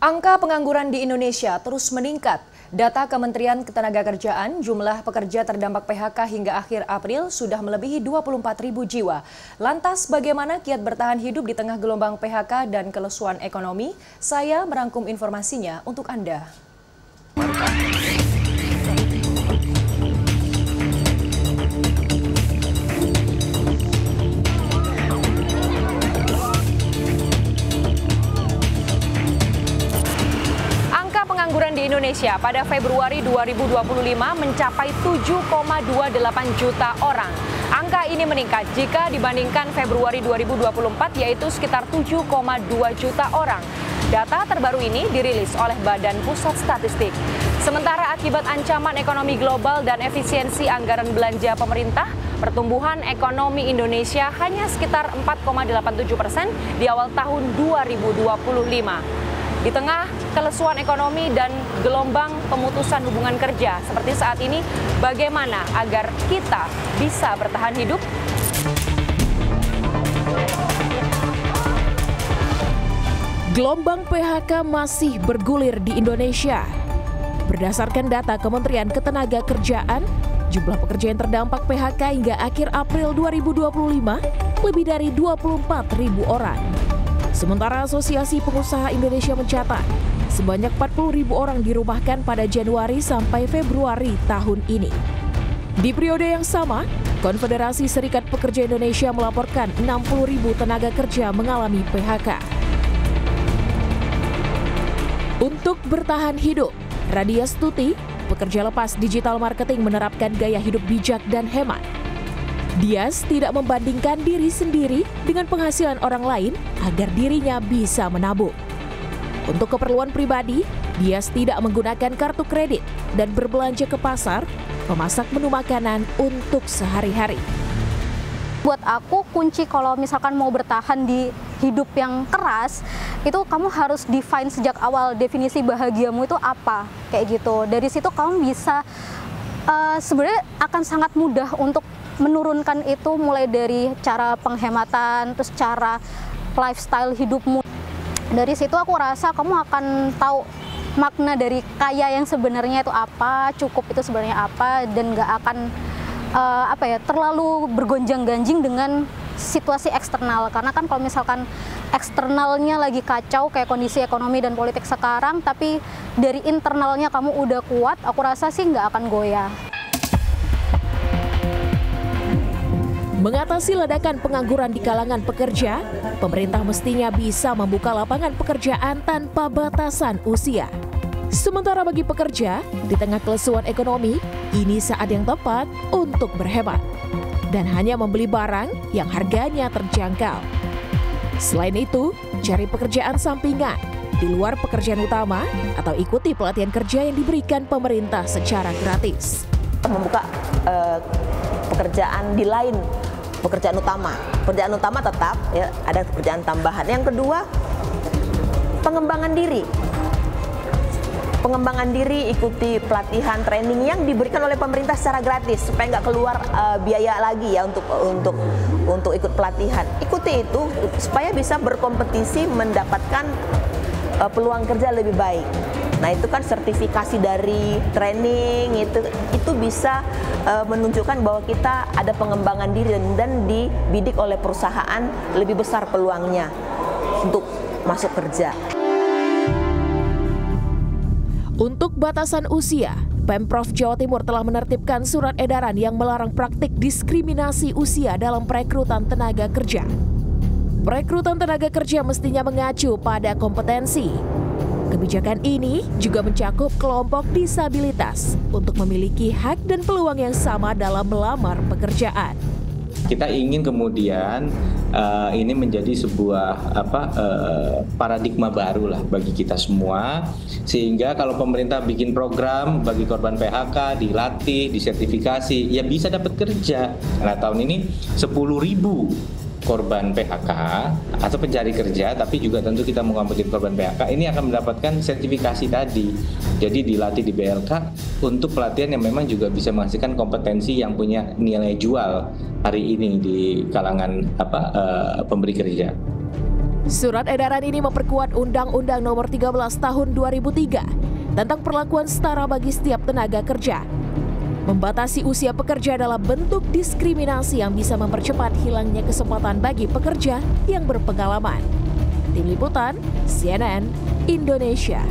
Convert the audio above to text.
Angka pengangguran di Indonesia terus meningkat. Data Kementerian Ketenagakerjaan, jumlah pekerja terdampak PHK hingga akhir April sudah melebihi 24.000 jiwa. Lantas bagaimana kiat bertahan hidup di tengah gelombang PHK dan kelesuan ekonomi? Saya merangkum informasinya untuk Anda. Pengangguran di Indonesia pada Februari 2025 mencapai 7,28 juta orang. Angka ini meningkat jika dibandingkan Februari 2024 yaitu sekitar 7,2 juta orang. Data terbaru ini dirilis oleh Badan Pusat Statistik. Sementara akibat ancaman ekonomi global dan efisiensi anggaran belanja pemerintah, pertumbuhan ekonomi Indonesia hanya sekitar 4,87% di awal tahun 2025. Di tengah kelesuan ekonomi dan gelombang pemutusan hubungan kerja seperti saat ini, bagaimana agar kita bisa bertahan hidup? Gelombang PHK masih bergulir di Indonesia. Berdasarkan data Kementerian Ketenagakerjaan, jumlah pekerja yang terdampak PHK hingga akhir April 2025 lebih dari 24.000 orang. Sementara Asosiasi Pengusaha Indonesia mencatat, sebanyak 40.000 orang dirumahkan pada Januari sampai Februari tahun ini. Di periode yang sama, Konfederasi Serikat Pekerja Indonesia melaporkan 60.000 tenaga kerja mengalami PHK. Untuk bertahan hidup, Radia Stuti, pekerja lepas digital marketing menerapkan gaya hidup bijak dan hemat. Dias tidak membandingkan diri sendiri dengan penghasilan orang lain agar dirinya bisa menabung. Untuk keperluan pribadi, Dias tidak menggunakan kartu kredit dan berbelanja ke pasar, memasak menu makanan untuk sehari-hari. Buat aku, kunci kalau misalkan mau bertahan di hidup yang keras, itu kamu harus define sejak awal definisi bahagiamu itu apa, kayak gitu. Dari situ kamu bisa sebenarnya akan sangat mudah untuk menurunkan itu, mulai dari cara penghematan, terus cara lifestyle hidupmu. Dari situ aku rasa kamu akan tahu makna dari kaya yang sebenarnya itu apa, cukup itu sebenarnya apa, dan nggak akan terlalu bergonjang-ganjing dengan situasi eksternal. Karena kan kalau misalkan eksternalnya lagi kacau kayak kondisi ekonomi dan politik sekarang, tapi dari internalnya kamu udah kuat, aku rasa sih nggak akan goyah. Mengatasi ledakan pengangguran di kalangan pekerja, pemerintah mestinya bisa membuka lapangan pekerjaan tanpa batasan usia. Sementara bagi pekerja, di tengah kelesuan ekonomi, ini saat yang tepat untuk berhemat dan hanya membeli barang yang harganya terjangkau. Selain itu, cari pekerjaan sampingan di luar pekerjaan utama atau ikuti pelatihan kerja yang diberikan pemerintah secara gratis. Membuka pekerjaan di lain pekerjaan utama. Pekerjaan utama tetap ya, ada pekerjaan tambahan. Yang kedua, pengembangan diri. Pengembangan diri, ikuti pelatihan training yang diberikan oleh pemerintah secara gratis supaya nggak keluar biaya lagi ya untuk ikut pelatihan. Ikuti itu supaya bisa berkompetisi mendapatkan peluang kerja lebih baik. Nah, itu kan sertifikasi dari training itu bisa menunjukkan bahwa kita ada pengembangan diri dan dibidik oleh perusahaan lebih besar peluangnya untuk masuk kerja. Untuk batasan usia, Pemprov Jawa Timur telah menertibkan surat edaran yang melarang praktik diskriminasi usia dalam perekrutan tenaga kerja. Perekrutan tenaga kerja mestinya mengacu pada kompetensi. Kebijakan ini juga mencakup kelompok disabilitas untuk memiliki hak dan peluang yang sama dalam melamar pekerjaan. Kita ingin kemudian ini menjadi sebuah paradigma baru lah bagi kita semua, sehingga kalau pemerintah bikin program bagi korban PHK, dilatih, disertifikasi, ya bisa dapat kerja. Nah, tahun ini 10.000 korban PHK atau pencari kerja, tapi juga tentu kita mengakomodir korban PHK ini akan mendapatkan sertifikasi tadi. Jadi dilatih di BLK untuk pelatihan yang memang juga bisa menghasilkan kompetensi yang punya nilai jual hari ini di kalangan pemberi kerja. Surat edaran ini memperkuat Undang-Undang Nomor 13 Tahun 2003 tentang perlakuan setara bagi setiap tenaga kerja. Membatasi usia pekerja adalah bentuk diskriminasi yang bisa mempercepat hilangnya kesempatan bagi pekerja yang berpengalaman. Tim Liputan, CNN, Indonesia.